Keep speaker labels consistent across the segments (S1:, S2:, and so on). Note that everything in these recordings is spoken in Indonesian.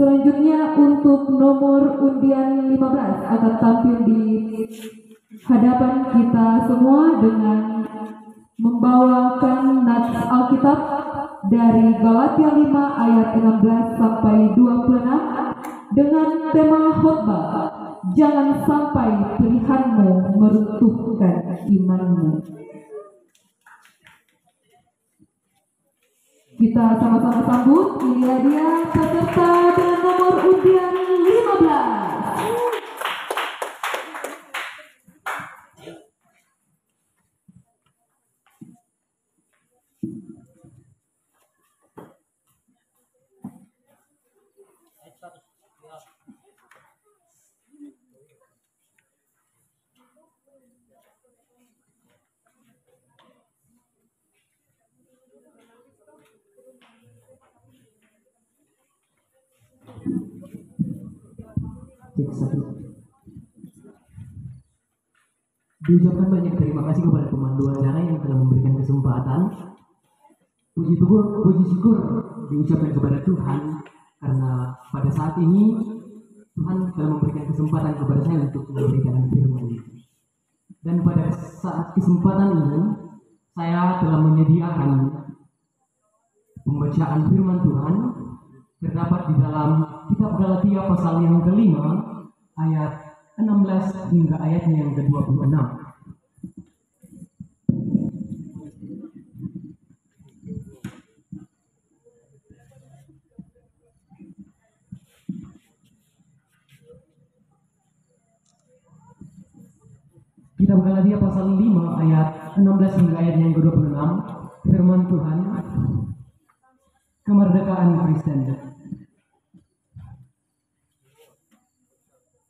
S1: Selanjutnya untuk nomor undian 15 akan tampil di hadapan kita semua dengan membawakan nats Alkitab dari Galatia 5 ayat 16 sampai 26 dengan tema khotbah, jangan sampai pilihanmu meruntuhkan imanmu. Kita sama-sama sambut, inilah dia peserta dengan nomor undian 15.
S2: Diucapkan banyak terima kasih kepada pemandu acara yang telah memberikan kesempatan. Puji syukur diucapkan kepada Tuhan karena pada saat ini Tuhan telah memberikan kesempatan kepada saya untuk memberikan firman ini. Dan pada saat kesempatan ini saya telah menyediakan pembacaan firman Tuhan terdapat di dalam kitab Galatia pasal yang kelima ayat 16 hingga ayatnya yang ke-26. Kitab Galatia pasal 5 ayat 16 hingga ayatnya yang ke-26, firman Tuhan, kemerdekaan Kristen.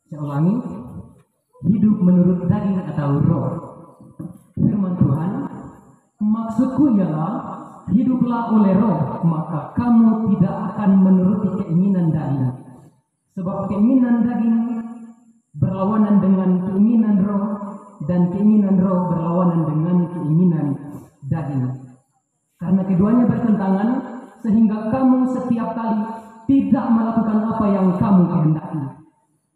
S2: Saya ulangi, hidup menurut daging atau roh. Firman Tuhan, maksudku ialah hiduplah oleh roh, maka kamu tidak akan menuruti keinginan daging. Sebab keinginan daging berlawanan dengan keinginan roh, dan keinginan roh berlawanan dengan keinginan daging. Karena keduanya bertentangan, sehingga kamu setiap kali tidak melakukan apa yang kamu kehendaki.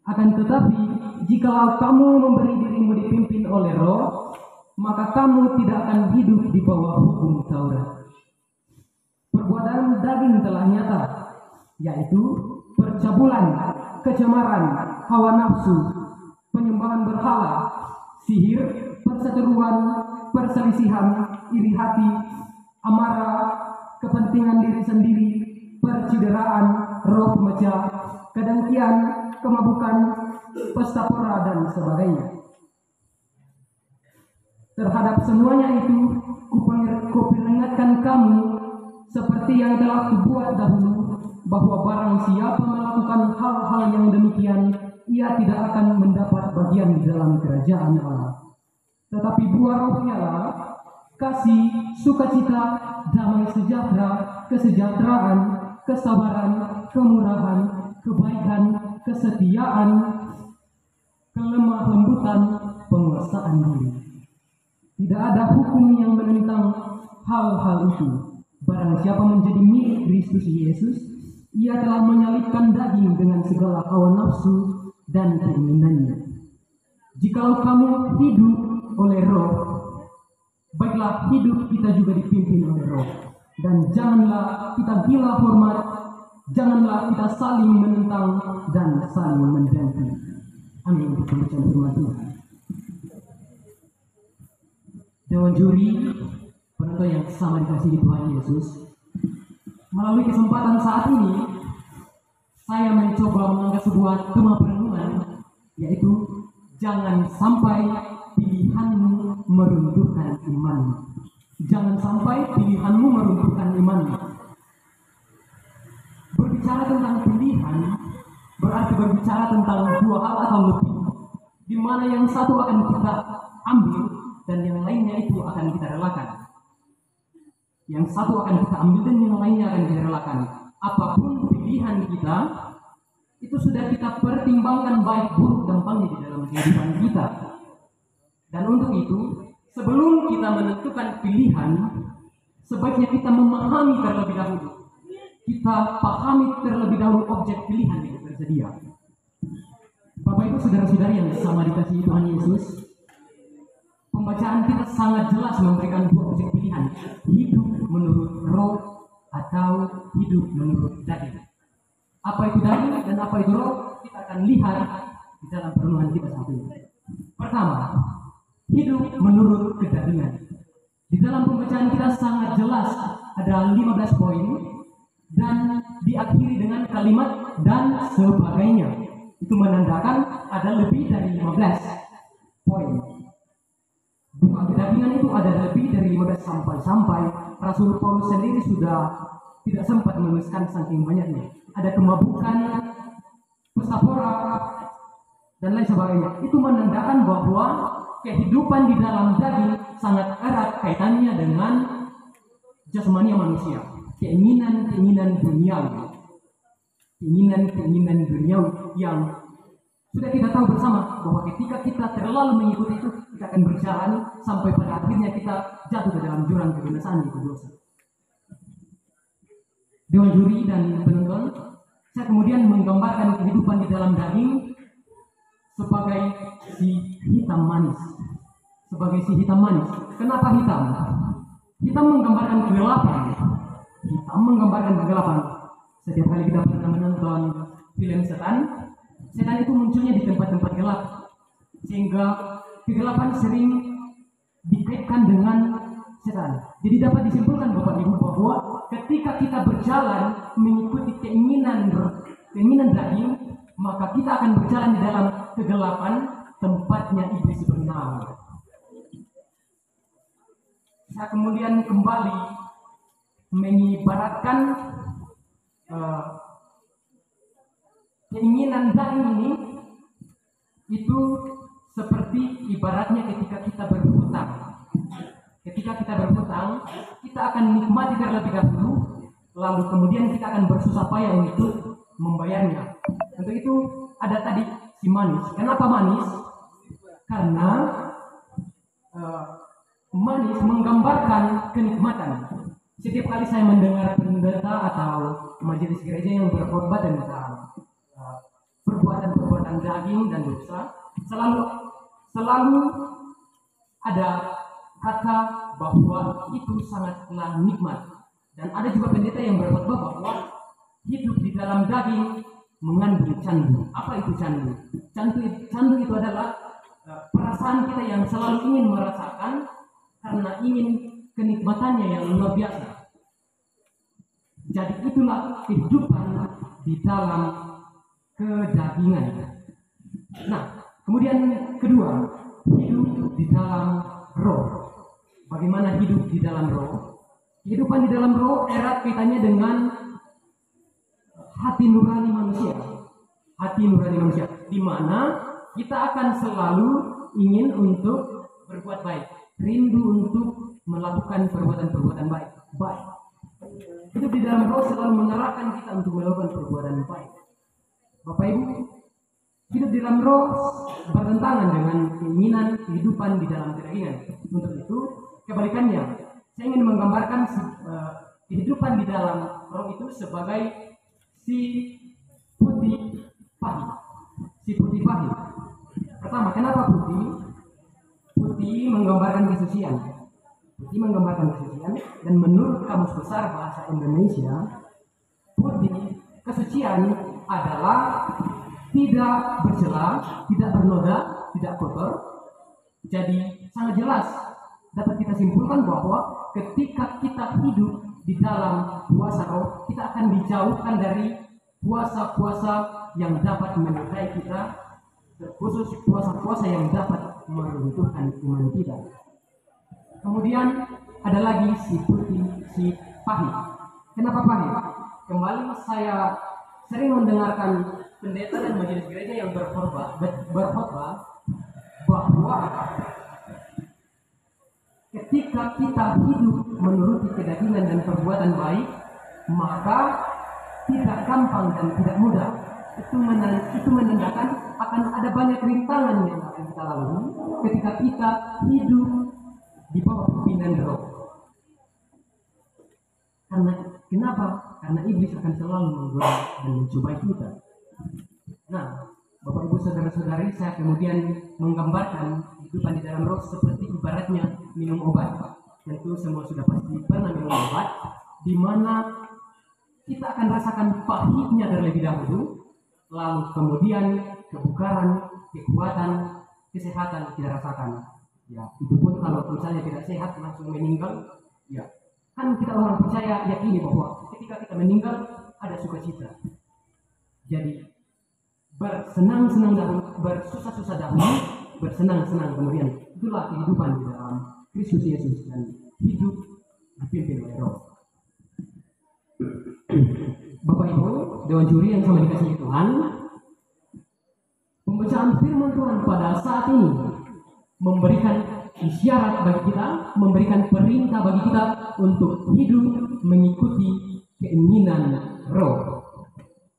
S2: Akan tetapi, jikalau kamu memberi dirimu dipimpin oleh roh, maka kamu tidak akan hidup di bawah hukum Taurat. Perbuatan daging telah nyata, yaitu percabulan, kecemaran, hawa nafsu, penyembahan berhala, sihir, perseteruan, perselisihan, iri hati, amarah, kepentingan diri sendiri, percideraan, roh pemecah, kedengkian, kemabukan, pesta pora, dan sebagainya. Terhadap semuanya itu, kuperingatkan kamu seperti yang telah kubuat dahulu, bahwa barang siapa melakukan hal-hal yang demikian, ia tidak akan mendapat bagian di dalam kerajaan Allah. Tetapi buah roh ialah kasih, sukacita, damai sejahtera, kesejahteraan, kesabaran, kemurahan, kebaikan, kesetiaan, kelemah lembutan, penguasaan diri. Tidak ada hukum yang menentang hal-hal itu. Barang siapa menjadi milik Kristus Yesus, ia telah menyalibkan daging dengan segala hawa nafsu dan keinginannya. Jikalau kamu hidup oleh roh, baiklah hidup kita juga dipimpin oleh roh. Dan janganlah kita gila hormat, janganlah kita saling menentang dan saling mendengki. Amin. Untuk pembacaan firman Tuhan. Dewan juri, penonton yang sama dikasihi Tuhan Yesus, melalui kesempatan saat ini, saya mencoba mengangkat sebuah tema perenungan, yaitu jangan sampai pilihanmu meruntuhkan imanmu. Jangan sampai pilihanmu meruntuhkan imanmu. Berbicara tentang pilihan berarti berbicara tentang dua hal atau lebih, di mana yang satu akan kita ambil dan yang lainnya itu akan kita relakan. Yang satu akan kita ambil dan yang lainnya akan kita relakan. Apapun pilihan kita, itu sudah kita pertimbangkan baik buruk dampaknya di dalam kehidupan kita. Dan untuk itu, sebelum kita menentukan pilihan, sebaiknya kita memahami terlebih dahulu kita pahami terlebih dahulu objek pilihan yang tersedia. Bapak Ibu saudara-saudari yang sama dikasihi Tuhan Yesus, pembacaan kita sangat jelas memberikan dua objek pilihan, hidup menurut roh atau hidup menurut daging. Apa itu daging dan apa itu roh, kita akan lihat di dalam perenungan kita saat ini. Pertama, hidup menurut kedagingan. Di dalam pembacaan kita sangat jelas ada 15 poin dan diakhiri dengan kalimat dan sebagainya. Itu menandakan ada lebih dari 15 poin. Buah kedagingan itu ada lebih dari 15 sampai Rasul Paulus sendiri sudah tidak sempat menuliskan saking banyaknya. Ada kemabukan, pesta pora, dan lain sebagainya. Itu menandakan bahwa kehidupan di dalam daging sangat erat kaitannya dengan jasmani manusia. Keinginan-keinginan duniawi. Keinginan-keinginan duniawi yang sudah kita tahu bersama bahwa ketika kita terlalu mengikuti itu, kita akan berjalan sampai pada akhirnya kita jatuh ke dalam jurang kebinasaan itu dosa. Dewan juri dan penonton, saya kemudian menggambarkan kehidupan di dalam daging sebagai si hitam manis. Sebagai si hitam manis. Kenapa hitam? Hitam menggambarkan kegelapan. Hitam menggambarkan kegelapan. Setiap kali kita pernah menonton film setan itu munculnya di tempat-tempat gelap, sehingga kegelapan sering dikaitkan dengan setan. Jadi dapat disimpulkan Bapak Ibu bahwa ketika kita berjalan mengikuti keinginan daging, maka kita akan berjalan di dalam kegelapan, tempatnya iblis bernaung. Saya kemudian kembali mengibaratkan keinginan daging ini itu seperti ibaratnya ketika kita berhutang. Ketika kita berhutang, kita akan nikmati terlebih dahulu, lalu kemudian kita akan bersusah payah untuk membayarnya. Untuk itu ada tadi si manis. Kenapa manis? Karena manis menggambarkan kenikmatan. Setiap kali saya mendengar pendeta atau majelis gereja yang berkhotbah tentang perbuatan-perbuatan daging dan dosa, selalu ada kata bahwa itu sangatlah nikmat. Dan ada juga pendeta yang berkhotbah bahwa hidup di dalam daging mengandung candu. Apa itu candu? Candu itu adalah perasaan kita yang selalu ingin merasakan karena ingin kenikmatannya yang luar biasa. Jadi itulah kehidupan di dalam kedagingan. Nah, kemudian kedua, hidup di dalam roh. Bagaimana hidup di dalam roh? Kehidupan di dalam roh erat kaitannya dengan hati nurani manusia. Hati nurani manusia, di mana kita akan selalu ingin untuk berbuat baik, rindu untuk melakukan perbuatan-perbuatan baik. Hidup di dalam roh selalu mengarahkan kita untuk melakukan perbuatan baik. Bapak Ibu, hidup di dalam roh bertentangan dengan keinginan kehidupan di dalam kedagingan. Untuk itu, kebalikannya, saya ingin menggambarkan kehidupan di dalam roh itu sebagai si putih pahit. Si putih pahit. Pertama, kenapa putih? Putih menggambarkan kesucian. Putih menggambarkan kesucian, dan menurut Kamus Besar Bahasa Indonesia, putih kesucian adalah tidak bercela, tidak bernoda, tidak kotor. Jadi sangat jelas dapat kita simpulkan bahwa ketika kita hidup di dalam puasa roh, kita akan dijauhkan dari puasa-puasa yang dapat menyertai kita, khusus puasa-puasa yang dapat meruntuhkan iman kita. Kemudian ada lagi si putih, si pahit. Kenapa pahit? Kembali saya sering mendengarkan pendeta dan majelis gereja yang berkhotbah bahwa ketika kita hidup menuruti kedagingan dan perbuatan baik, maka tidak gampang dan tidak mudah. Itu menandakan akan ada banyak rintangan yang akan kita lalui ketika kita hidup di bawah pimpinan roh. Karena kenapa? karena iblis akan selalu menggoda dan mencobai kita. Nah, Bapak Ibu saudara-saudari, saya kemudian menggambarkan kehidupan di dalam roh seperti ibaratnya minum obat. Tentu semua sudah pasti pernah minum obat, di mana kita akan rasakan pahitnya terlebih dahulu, lalu kemudian kebugaran, kekuatan, kesehatan kita rasakan. Ya, itu pun kalau misalnya tidak sehat langsung meninggal, ya kan kita orang percaya yakini bahwa ketika kita meninggal ada sukacita. Jadi bersenang-senang dahulu, bersusah-susah dahulu, bersenang-senang kemudian. Itulah kehidupan di dalam Kristus Yesus dan hidup dipimpin oleh Roh. Bapak Ibu, Dewan Juri yang sama dikasihi Tuhan, pembacaan firman Tuhan pada saat ini memberikan isyarat bagi kita, memberikan perintah bagi kita untuk hidup mengikuti keinginan Roh.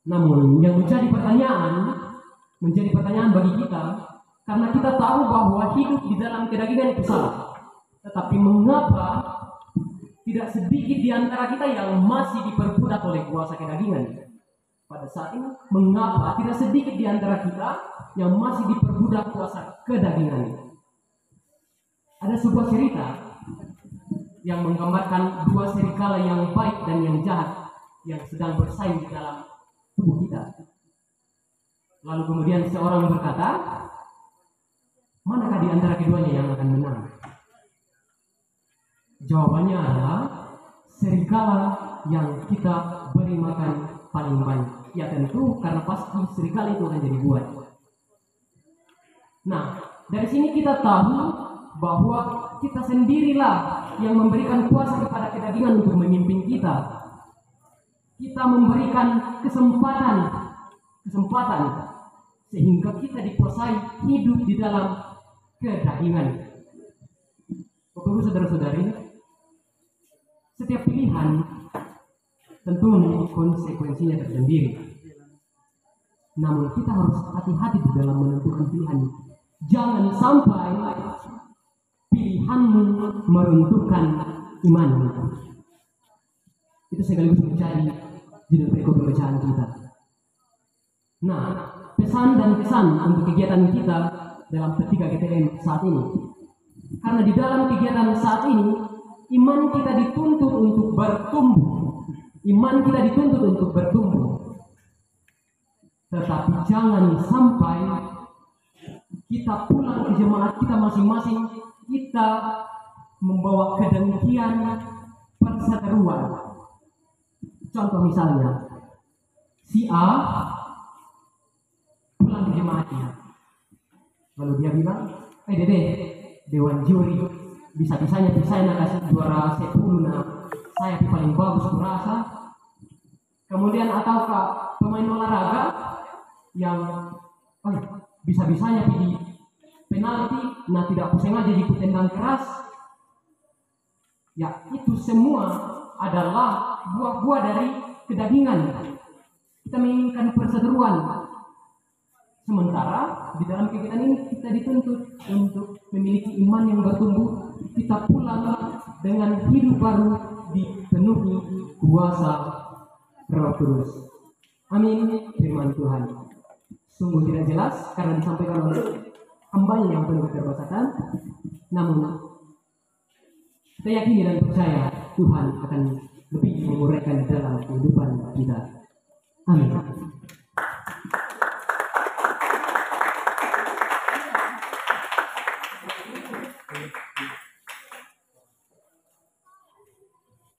S2: Namun yang menjadi pertanyaan bagi kita, karena kita tahu bahwa hidup di dalam kedagingan itu salah. Tetapi mengapa tidak sedikit di antara kita yang masih diperbudak oleh kuasa kedagingan? Pada saat ini, mengapa tidak sedikit di antara kita yang masih diperbudak kuasa kedagingan? Ada sebuah cerita yang menggambarkan dua serigala yang baik dan yang jahat yang sedang bersaing di dalam tubuh kita. Lalu kemudian seorang berkata, manakah di antara keduanya yang akan menang? Jawabannya adalah serigala yang kita beri makan paling banyak. Ya tentu karena pasti serigala itu akan jadi buat. Nah, dari sini kita tahu bahwa kita sendirilah yang memberikan kuasa kepada kedagingan untuk memimpin kita. Kita memberikan kesempatan sehingga kita dikuasai hidup di dalam kedagingan. Bapak Ibu saudara-saudari, setiap pilihan tentu memiliki konsekuensinya tersendiri. Namun kita harus hati-hati di dalam menentukan pilihan. Jangan sampai pilihanmu meruntuhkan imanmu. Itu sekaligus menjadi judul berikut pembacaan kita. Nah, pesan dan kesan untuk kegiatan kita dalam ketiga GTM saat ini. Karena di dalam kegiatan saat ini, iman kita dituntut untuk bertumbuh. Iman kita dituntut untuk bertumbuh. Tetapi jangan sampai kita pulang ke jemaat kita masing-masing, kita membawa kedengkian perseteruan. Contoh misalnya, si A pulang ke jemaatnya, lalu dia bilang, Dede, Dewan Juri, bisa-bisanya saya kasih juara 10, saya paling bagus kurasa. Kemudian ataukah pemain olahraga yang bisa-bisanya pilih penalti, tidak sengaja ikut tendang keras. Ya, itu semua adalah buah-buah dari kedagingan. Kita menginginkan perseteruan. Sementara di dalam kegiatan ini kita dituntut untuk memiliki iman yang bertumbuh. Kita pulang dengan hidup baru dipenuhi kuasa Roh Kudus. Amin. Firman Tuhan sungguh tidak jelas karena disampaikan oleh hamba-Nya yang penuh keterbatasan. Namun kita yakini dan percaya Tuhan akan lebih menguraikan dalam kehidupan kita. Amin.